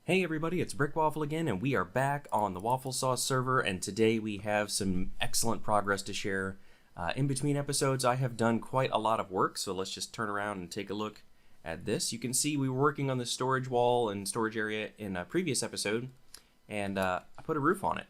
Hey everybody, it's Brick Waffle again, and we are back on the Wafflesauce server, and today we have some excellent progress to share. In between episodes, I have done quite a lot of work, so let's just turn around and take a look at this. You can see we were working on the storage wall and storage area in a previous episode, and I put a roof on it.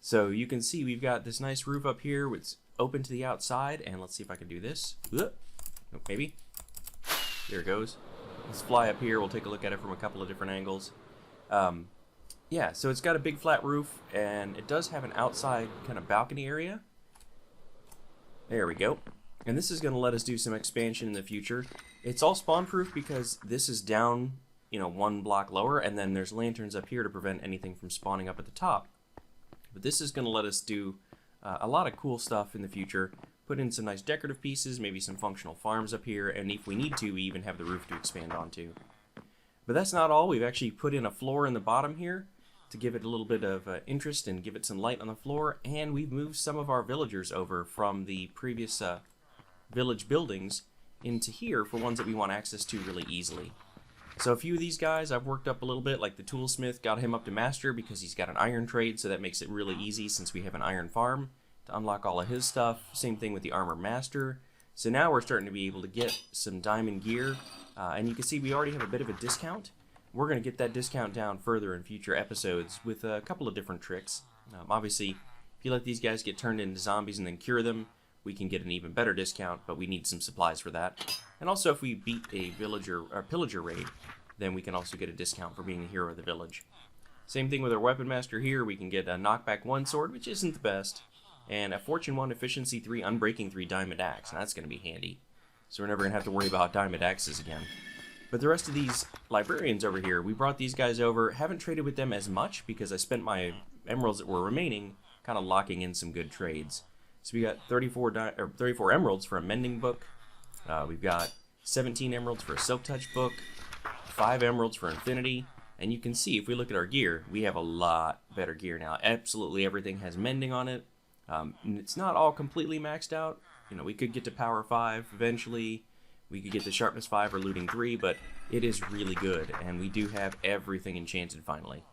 So you can see we've got this nice roof up here, it's open to the outside, and let's see if I can do this. Maybe. There it goes. Let's fly up here, we'll take a look at it from a couple of different angles. Yeah, so it's got a big flat roof, and it does have an outside kind of balcony area. There we go. And this is going to let us do some expansion in the future. It's all spawn proof because this is down, one block lower, and then there's lanterns up here to prevent anything from spawning up at the top. But this is going to let us do a lot of cool stuff in the future. Put in some nice decorative pieces, maybe some functional farms up here, and if we need to, we even have the roof to expand onto. But that's not all. We've actually put in a floor in the bottom here to give it a little bit of interest and give it some light on the floor, and we've moved some of our villagers over from the previous village buildings into here for ones that we want access to really easily. So a few of these guys I've worked up a little bit, like the toolsmith, got him up to master because he's got an iron trade, so that makes it really easy since we have an iron farm to unlock all of his stuff. Same thing with the armor master. So now we're starting to be able to get some diamond gear, and you can see we already have a bit of a discount. We're going to get that discount down further in future episodes with a couple of different tricks. Obviously, if you let these guys get turned into zombies and then cure them, we can get an even better discount, but we need some supplies for that. And also, if we beat a villager or pillager raid, then we can also get a discount for being a hero of the village. Same thing with our weapon master here. We can get a knockback 1 sword, which isn't the best, and a fortune 1, efficiency 3, unbreaking 3 diamond axe. And that's going to be handy. So we're never going to have to worry about diamond axes again. But the rest of these librarians over here, we brought these guys over. Haven't traded with them as much because I spent my emeralds that were remaining kind of locking in some good trades. So we got 34 emeralds for a mending book. We've got 17 emeralds for a silk touch book, 5 emeralds for infinity, and you can see if we look at our gear, we have a lot better gear now. Absolutely everything has mending on it. It's not all completely maxed out. We could get to power 5 eventually. We could get to sharpness 5 or looting 3, but it is really good, and we do have everything enchanted finally.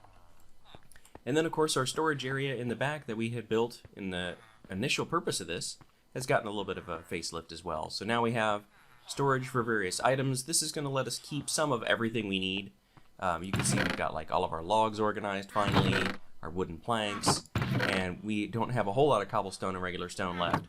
And then of course our storage area in the back that we had built in the initial purpose of this has gotten a little bit of a facelift as well. So now we have storage for various items. This is going to let us keep some of everything we need. You can see we've got like all of our logs organized finally, our wooden planks, and we don't have a whole lot of cobblestone and regular stone left.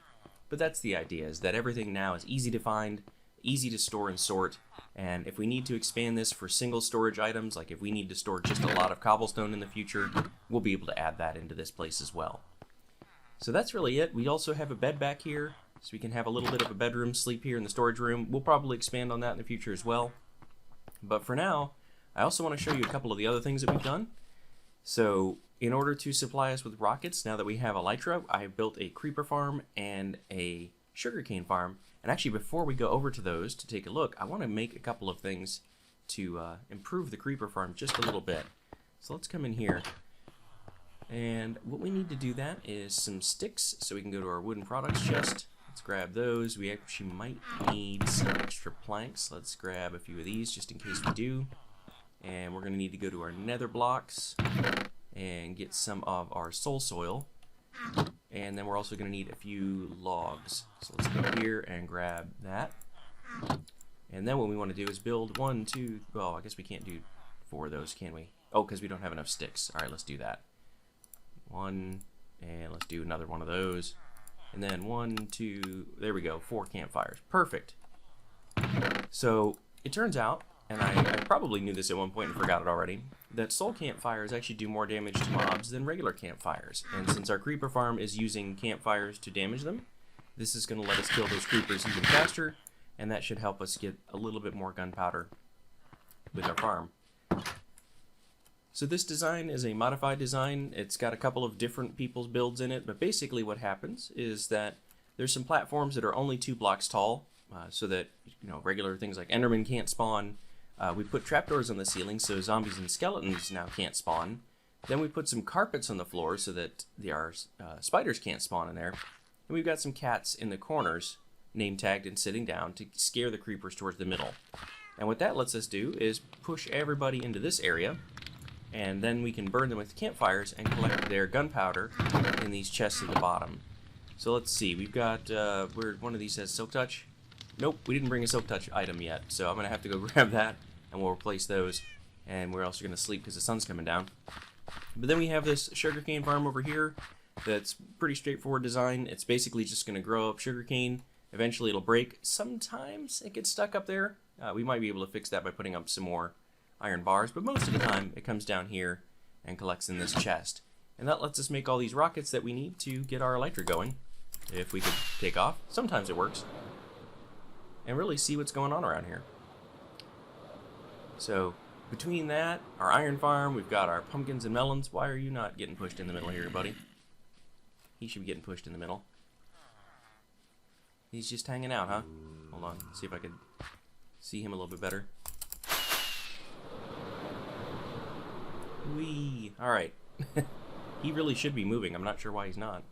But that's the idea, is that everything now is easy to find, easy to store and sort, and if we need to expand this for single storage items, like if we need to store just a lot of cobblestone in the future, we'll be able to add that into this place as well. So that's really it. We also have a bed back here, so we can have a little bit of a bedroom, sleep here in the storage room. We'll probably expand on that in the future as well. But for now, I also want to show you a couple of the other things that we've done. So in order to supply us with rockets, now that we have elytra, I built a creeper farm and a sugarcane farm. And actually, before we go over to those to take a look, I want to make a couple of things to improve the creeper farm just a little bit. So let's come in here. And what we need to do that is some sticks, so we can go to our wooden products chest. Let's grab those. We actually might need some extra planks. Let's grab a few of these just in case we do. And we're going to need to go to our nether blocks and get some of our soul soil. And then we're also going to need a few logs. So let's go here and grab that. And then what we want to do is build 1, 2, well, I guess we can't do 4 of those, can we? Oh, because we don't have enough sticks. Alright, let's do that. 1, and let's do another one of those. And then 1, 2, there we go, 4 campfires. Perfect. So it turns out, and I probably knew this at one point and forgot it already, that soul campfires actually do more damage to mobs than regular campfires. And since our creeper farm is using campfires to damage them, this is going to let us kill those creepers even faster, and that should help us get a little bit more gunpowder with our farm. So this design is a modified design. It's got a couple of different people's builds in it, but basically what happens is that there's some platforms that are only 2 blocks tall, so that regular things like Enderman can't spawn. We put trapdoors on the ceiling so zombies and skeletons now can't spawn. Then we put some carpets on the floor so that our spiders can't spawn in there. And we've got some cats in the corners, name tagged and sitting down to scare the creepers towards the middle. And what that lets us do is push everybody into this area, and then we can burn them with campfires and collect their gunpowder in these chests at the bottom. So let's see, we've got, one of these says Silk Touch. Nope, we didn't bring a Silk Touch item yet, so I'm going to have to go grab that, and we'll replace those. And we're also going to sleep because the sun's coming down. But then we have this sugarcane farm over here that's pretty straightforward design. It's basically just going to grow up sugarcane. Eventually it'll break. Sometimes it gets stuck up there. We might be able to fix that by putting up some more iron bars, but most of the time it comes down here and collects in this chest. And that lets us make all these rockets that we need to get our elytra going, if we could take off. Sometimes it works. And really see what's going on around here. So between that, our iron farm, we've got our pumpkins and melons. Why are you not getting pushed in the middle here, buddy? He should be getting pushed in the middle. He's just hanging out, huh? Hold on, see if I could see him a little bit better. Whee! Alright. He really should be moving. I'm not sure why he's not.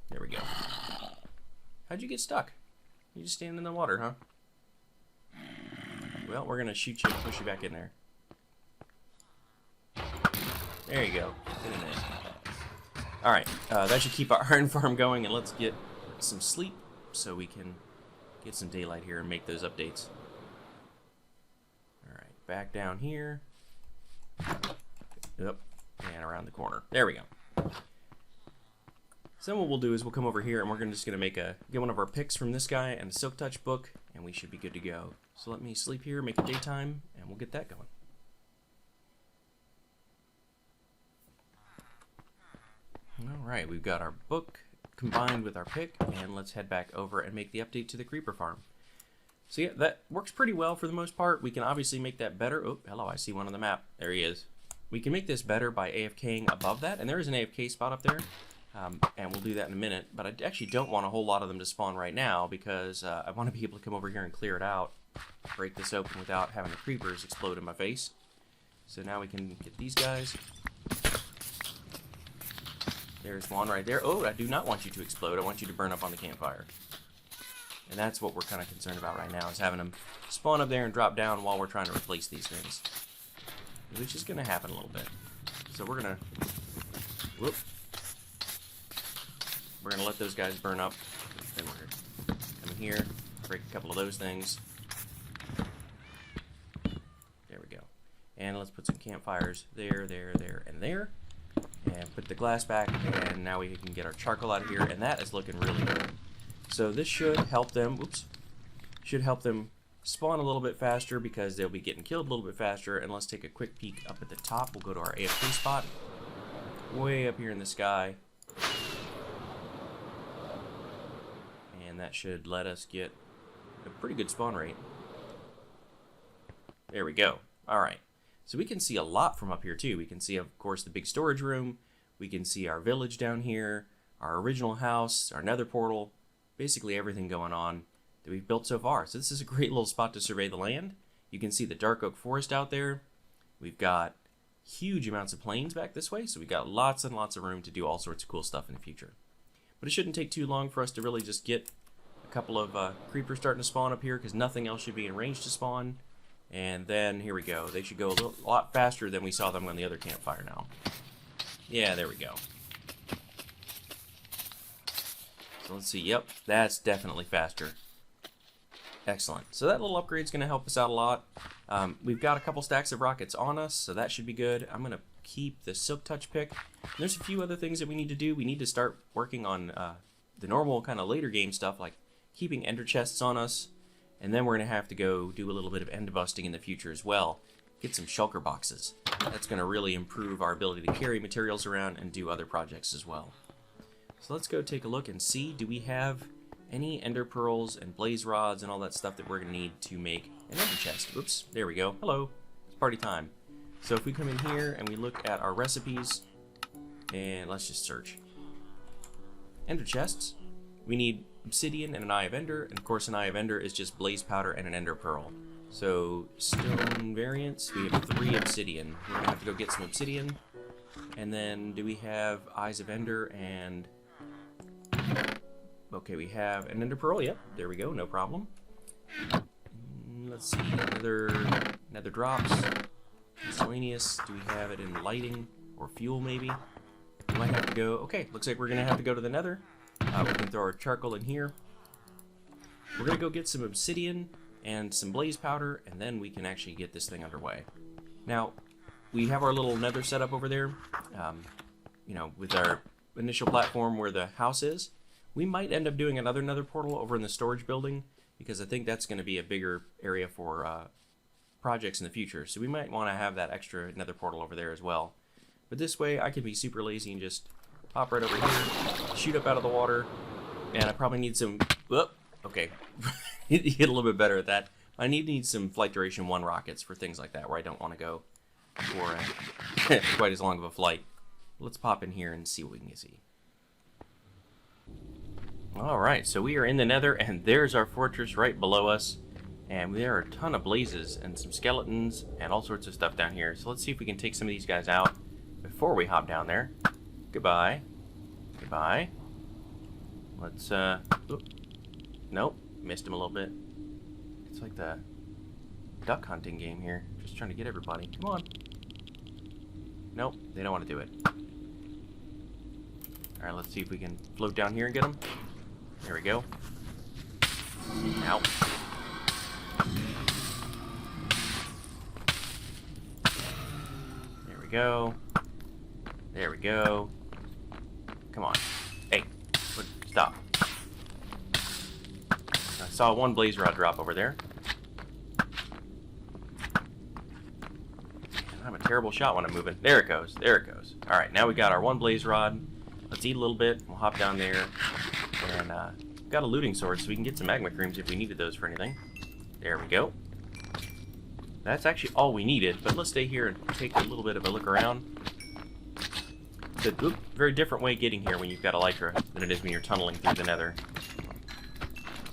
There we go. How'd you get stuck? You just standing in the water, huh? Well, we're gonna shoot you and push you back in there. There you go. Get in there. Alright, that should keep our iron farm going, and let's get some sleep so we can get some daylight here and make those updates. Alright, back down here. Yep, and around the corner. There we go. So what we'll do is we'll come over here and we're just gonna get one of our picks from this guy and a Silk Touch book, and we should be good to go. So let me sleep here, make it daytime, and we'll get that going. Alright, we've got our book combined with our pick, and let's head back over and make the update to the creeper farm. So yeah, that works pretty well for the most part. We can obviously make that better. Oh, hello, I see one on the map. There he is. We can make this better by AFKing above that, and there is an AFK spot up there. And we'll do that in a minute, but I actually don't want a whole lot of them to spawn right now because I want to be able to come over here and clear it out, break this open without having the creepers explode in my face. So now we can get these guys. There's one right there. Oh, I do not want you to explode. I want you to burn up on the campfire. And that's what we're kind of concerned about right now, is having them spawn up there and drop down while we're trying to replace these things. Which is going to happen a little bit. So we're going to... Whoop. We're going to let those guys burn up. Then we're going to come in here, break a couple of those things. There we go. And let's put some campfires there, there, there, and there. And put the glass back, and now we can get our charcoal out of here, and that is looking really good. So this should help them, should help them spawn a little bit faster because they'll be getting killed a little bit faster. And let's take a quick peek up at the top. We'll go to our AFK spot, way up here in the sky. And that should let us get a pretty good spawn rate. There we go. Alright. So we can see a lot from up here too. We can see, of course, the big storage room. We can see our village down here, our original house, our nether portal, basically everything going on that we've built so far. So this is a great little spot to survey the land. You can see the dark oak forest out there. We've got huge amounts of plains back this way, so we've got lots and lots of room to do all sorts of cool stuff in the future. But it shouldn't take too long for us to really just get a couple of creepers starting to spawn up here, because nothing else should be in range to spawn. And then, here we go. They should go a lot faster than we saw them on the other campfire now. Yeah, there we go. So let's see. Yep, that's definitely faster. Excellent. So that little upgrade's going to help us out a lot. We've got a couple stacks of rockets on us, so that should be good. I'm going to keep the Silk Touch pick. And there's a few other things that we need to do. We need to start working on the normal kind of later game stuff, like keeping ender chests on us. And then we're going to have to go do a little bit of end busting in the future as well. Get some shulker boxes. That's going to really improve our ability to carry materials around and do other projects as well. So let's go take a look and see, do we have any ender pearls and blaze rods and all that stuff that we're going to need to make an ender chest. Oops, there we go. Hello, it's party time. So if we come in here and we look at our recipes, and let's just search. Ender chests. We need obsidian and an eye of ender, and of course an eye of ender is just blaze powder and an ender pearl. So stone variants, we have 3 obsidian. We're gonna have to go get some obsidian, And then do we have Eyes of Ender and... Okay, we have an Ender Pearl. Yep, there we go, no problem. Let's see, nether drops. Miscellaneous, do we have it in lighting or fuel maybe? We might have to go, okay, looks like we're gonna have to go to the nether. We can throw our charcoal in here. We're gonna go get some obsidian and some blaze powder, and then we can actually get this thing underway. Now, we have our little nether setup over there, you know, with our initial platform where the house is. We might end up doing another nether portal over in the storage building, because I think that's going to be a bigger area for projects in the future. So we might want to have that extra nether portal over there as well. But this way I can be super lazy and just hop right over here, shoot up out of the water, and I probably need some... Whoop, okay, hit a little bit better at that. I need some flight duration 1 rockets for things like that, where I don't want to go for quite as long of a flight. Let's pop in here and see what we can see. Alright, so we are in the nether, and there's our fortress right below us. And there are a ton of blazes and some skeletons and all sorts of stuff down here. So let's see if we can take some of these guys out before we hop down there. Goodbye. Goodbye. Let's, oop. Nope, missed him a little bit. It's like the duck hunting game here. Just trying to get everybody. Come on. Nope, they don't want to do it. Alright, let's see if we can float down here and get them. There we go. Ow. There we go. There we go. Come on. Hey, stop. I saw 1 blaze rod drop over there. I'm a terrible shot when I'm moving. There it goes. There it goes. Alright, now we got our 1 blaze rod. Let's eat a little bit. We'll hop down there. And got a looting sword, so we can get some magma creams if we needed those for anything. There we go. That's actually all we needed, but let's stay here and take a little bit of a look around. It's a very different way getting here when you've got elytra than it is when you're tunneling through the nether.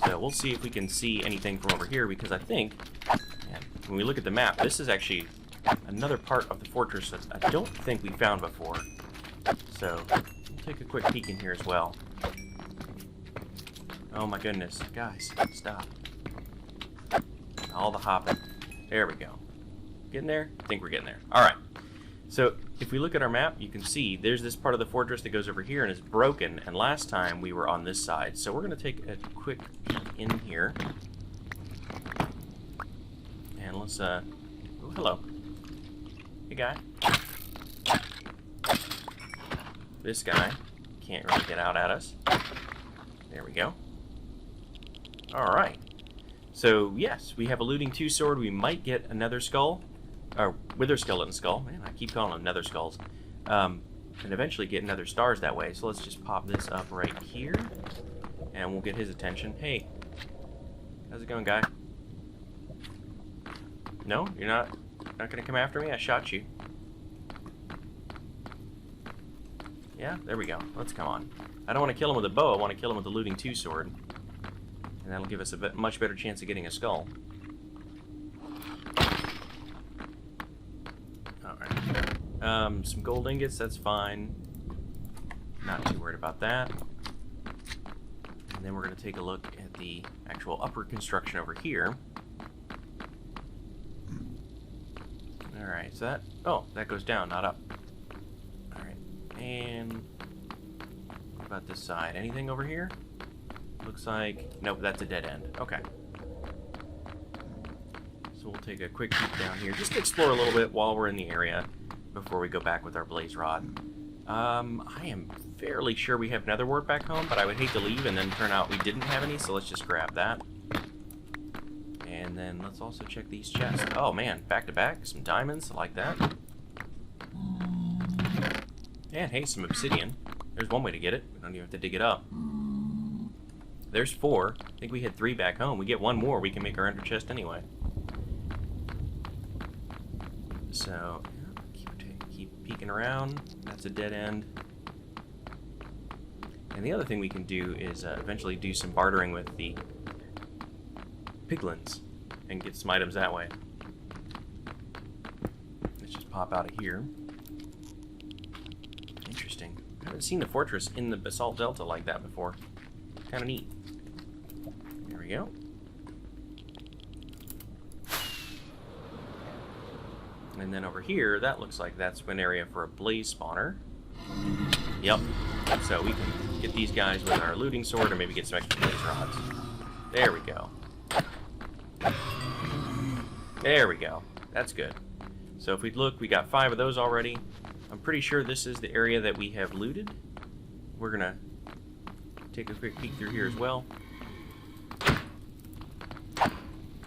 So we'll see if we can see anything from over here, because I think, man, when we look at the map, this is actually another part of the fortress that I don't think we found before. So we'll take a quick peek in here as well. Oh my goodness, guys, stop. All the hopping. There we go. Getting there? I think we're getting there. Alright. So, if we look at our map, you can see there's this part of the fortress that goes over here and is broken, and last time we were on this side. So we're going to take a quick peek in here. And let's, oh, hello. Hey, guy. This guy can't really get out at us. There we go. Alright. So, yes, we have a looting 2 sword. We might get another skull. Or wither skeleton skull. Man, I keep calling them nether skulls. And eventually get nether stars that way. So let's just pop this up right here. And we'll get his attention. Hey. How's it going, guy? No? You're not gonna come after me? I shot you. Yeah, there we go. Let's come on. I don't want to kill him with a bow. I want to kill him with the looting 2 sword. And that'll give us a much better chance of getting a skull. Alright. Some gold ingots, that's fine. Not too worried about that. And then we're going to take a look at the actual upper construction over here. Alright, so that... Oh, that goes down, not up. Alright. And... what about this side? Anything over here? Looks like... nope, that's a dead end. Okay. So we'll take a quick peek down here, just to explore a little bit while we're in the area, before we go back with our blaze rod. I am fairly sure we have nether wart back home, but I would hate to leave and then turn out we didn't have any, so let's just grab that. And then let's also check these chests. Oh man, back to back, some diamonds, I like that. And hey, some obsidian. There's one way to get it. We don't even have to dig it up. There's 4. I think we had 3 back home. We get 1 more, we can make our ender chest anyway. So, keep peeking around. That's a dead end. And the other thing we can do is eventually do some bartering with the piglins and get some items that way. Let's just pop out of here. haven't seen the fortress in the Basalt Delta like that before. Kind of neat. There we go. And then over here, that looks like that's an area for a blaze spawner. Yep. So we can get these guys with our looting sword, or maybe get some extra blaze rods. There we go. There we go. That's good. So if we look, we got 5 of those already. I'm pretty sure this is the area that we have looted. We're gonna take a quick peek through here as well.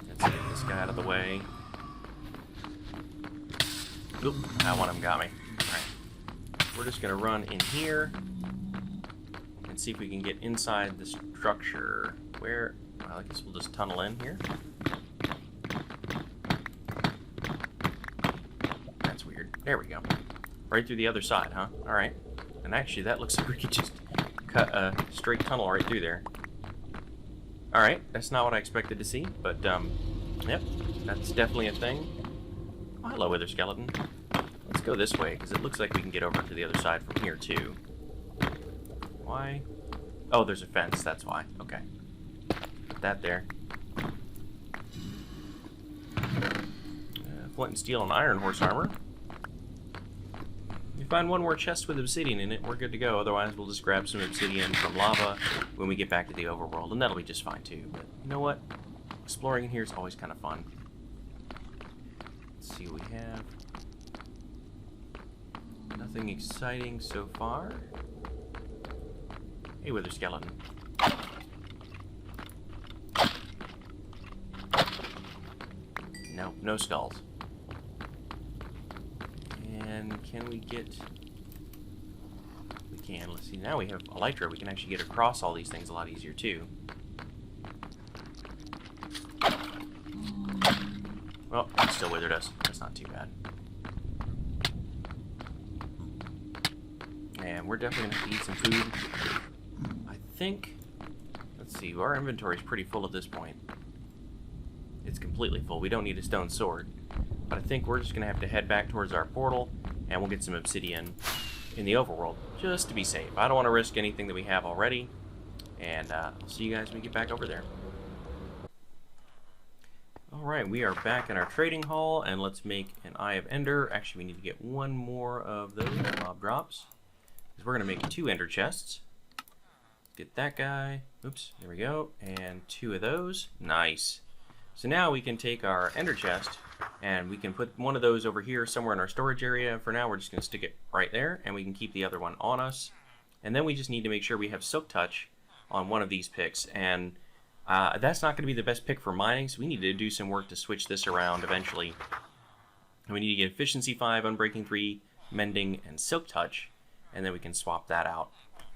Let's get this guy out of the way. Oop, that one of them got me. Alright. We're just gonna run in here and see if we can get inside the structure. Where? Well, I guess we'll just tunnel in here. That's weird. There we go. Right through the other side, huh? Alright. And actually, that looks like we could just cut a straight tunnel right through there. Alright, that's not what I expected to see, but, yep, that's definitely a thing. Oh, hello, Wither Skeleton. Let's go this way, because it looks like we can get over to the other side from here, too. Why? Oh, there's a fence, that's why. Okay. Put that there. Flint and steel and iron horse armor. If we find one more chest with obsidian in it, we're good to go. Otherwise, we'll just grab some obsidian from lava when we get back to the overworld, and that'll be just fine, too. But you know what? Exploring in here is always kind of fun. Let's see what we have. Nothing exciting so far. Hey, Wither Skeleton. No, no skulls. And can we get... We can. Let's see. Now we have Elytra. We can actually get across all these things a lot easier, too. Well, it still withered us. That's not too bad. And we're definitely going to eat some food. I think... Let's see. Our inventory is pretty full at this point. It's completely full. We don't need a stone sword. But I think we're just going to have to head back towards our portal, and we'll get some obsidian in the overworld, just to be safe. I don't want to risk anything that we have already, and I'll see you guys when we get back over there. Alright, we are back in our trading hall, and let's make an Eye of Ender. Actually, we need to get one more of those mob drops, because we're going to make 2 ender chests. Get that guy. Oops, there we go. And 2 of those. Nice. So now we can take our ender chest, and we can put one of those over here somewhere in our storage area. For now, we're just going to stick it right there, and we can keep the other one on us. And then we just need to make sure we have Silk Touch on one of these picks. And that's not going to be the best pick for mining, so we need to do some work to switch this around eventually. And we need to get Efficiency 5, Unbreaking 3, Mending, and Silk Touch, and then we can swap that out.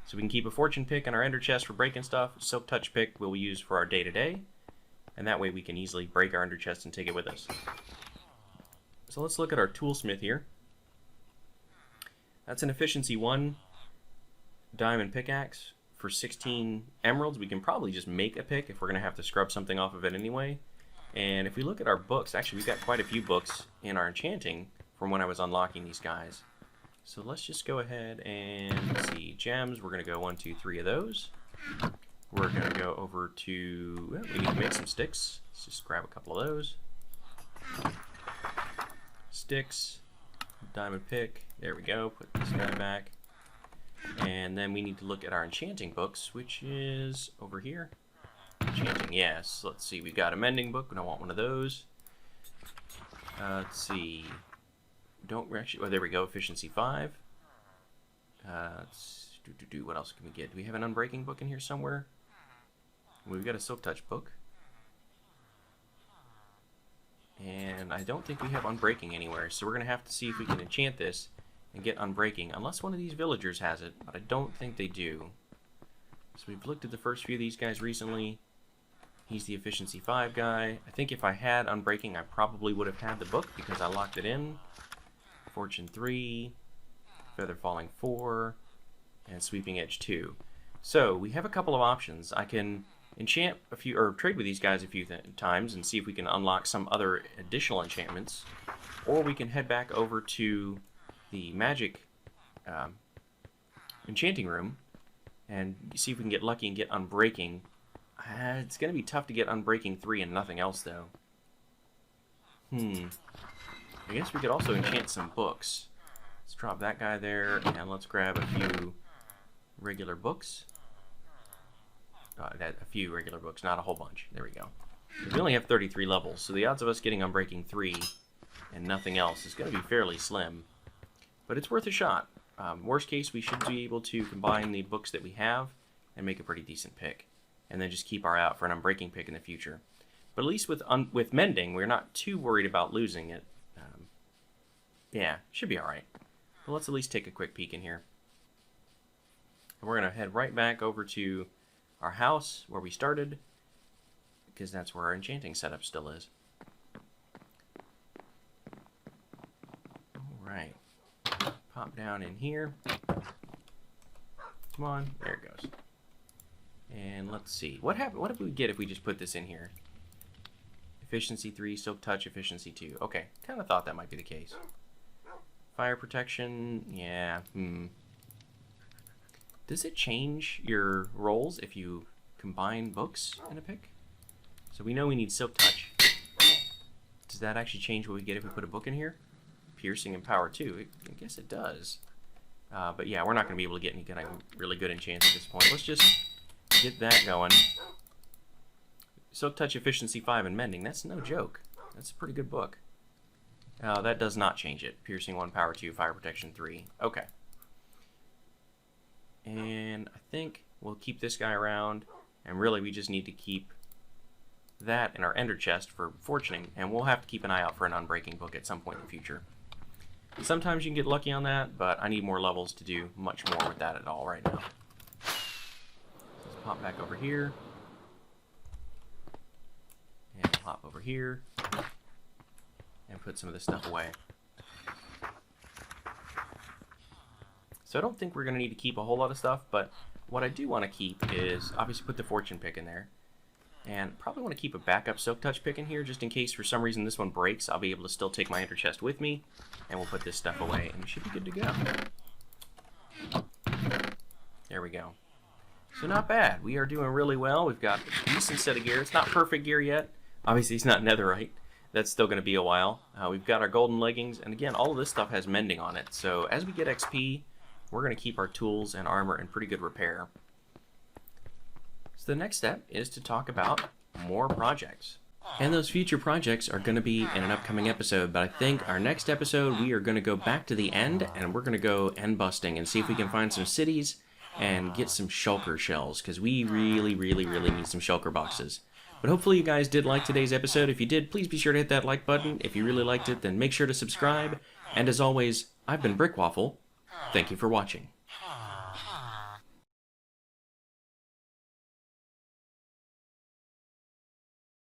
So we can keep a Fortune pick in our ender chest for breaking stuff. Silk Touch pick we'll use for our day-to-day. And that way we can easily break our ender chest and take it with us. So let's look at our toolsmith here. That's an Efficiency 1 diamond pickaxe for 16 emeralds. We can probably just make a pick if we're going to have to scrub something off of it anyway. And if we look at our books, actually we've got quite a few books in our enchanting from when I was unlocking these guys. So let's just go ahead and see. Gems, we're going to go 1, 2, 3 of those. We're going to go over to... Well, we need to make some sticks. Let's just grab a couple of those. Sticks. Diamond pick. There we go. Put this guy back. And then we need to look at our enchanting books, which is over here. Enchanting, yes. Let's see. We've got a mending book. We don't want one of those. Let's see. Don't actually... Oh, there we go. Efficiency 5. What else can we get? Do we have an unbreaking book in here somewhere? We've got a Silk Touch book. And I don't think we have unbreaking anywhere, so we're going to have to see if we can enchant this and get unbreaking, unless one of these villagers has it, but I don't think they do. So we've looked at the first few of these guys recently. He's the Efficiency 5 guy. I think if I had unbreaking, I probably would have had the book because I locked it in. Fortune 3, Feather Falling 4, and Sweeping Edge 2. So we have a couple of options. I can enchant a few, or trade with these guys a few times and see if we can unlock some other additional enchantments, or we can head back over to the magic enchanting room and see if we can get lucky and get Unbreaking. It's going to be tough to get Unbreaking 3 and nothing else, though. I guess we could also enchant some books. Let's drop that guy there, and let's grab a few regular books. A few regular books, not a whole bunch. There we go. We only have 33 levels, so the odds of us getting Unbreaking 3 and nothing else is going to be fairly slim. But it's worth a shot. Worst case, we should be able to combine the books that we have and make a pretty decent pick. And then just keep our eye out for an Unbreaking pick in the future. But at least with Mending, we're not too worried about losing it. Yeah, should be alright. But let's at least take a quick peek in here. And we're going to head right back over to our house where we started, because that's where our enchanting setup still is. Alright. Pop down in here. Come on, there it goes. And let's see. What did we get if we just put this in here? Efficiency 3, Silk Touch, Efficiency 2. Okay, kind of thought that might be the case. Fire Protection, yeah, Does it change your rolls if you combine books in a pick? So we know we need Silk Touch. Does that actually change what we get if we put a book in here? Piercing and Power 2, I guess it does. But yeah, we're not going to be able to get any kind of really good enchants at this point. Let's just get that going. Silk Touch, Efficiency 5, and Mending. That's no joke. That's a pretty good book. That does not change it. Piercing 1, Power 2, Fire Protection 3. Okay. And I think we'll keep this guy around. And really, we just need to keep that in our Ender Chest for fortuning. And we'll have to keep an eye out for an Unbreaking book at some point in the future. Sometimes you can get lucky on that, but I need more levels to do much more with that at all right now. Let's pop back over here. And pop over here. And put some of this stuff away. So I don't think we're going to need to keep a whole lot of stuff, but what I do want to keep is obviously put the fortune pick in there. And probably want to keep a backup Silk Touch pick in here just in case for some reason this one breaks. I'll be able to still take my Ender Chest with me, and we'll put this stuff away, and we should be good to go. There we go. So not bad. We are doing really well. We've got a decent set of gear. It's not perfect gear yet. Obviously, it's not netherite. That's still going to be a while. We've got our golden leggings, and again, all of this stuff has mending on it. So as we get XP, we're going to keep our tools and armor in pretty good repair. So the next step is to talk about more projects. And those future projects are going to be in an upcoming episode, but I think our next episode we are going to go back to the end, and we're going to go end busting and see if we can find some cities and get some shulker shells, because we really need some shulker boxes. But hopefully you guys did like today's episode. If you did, please be sure to hit that like button. If you really liked it, then make sure to subscribe. And as always, I've been Brick Waffle. Thank you for watching.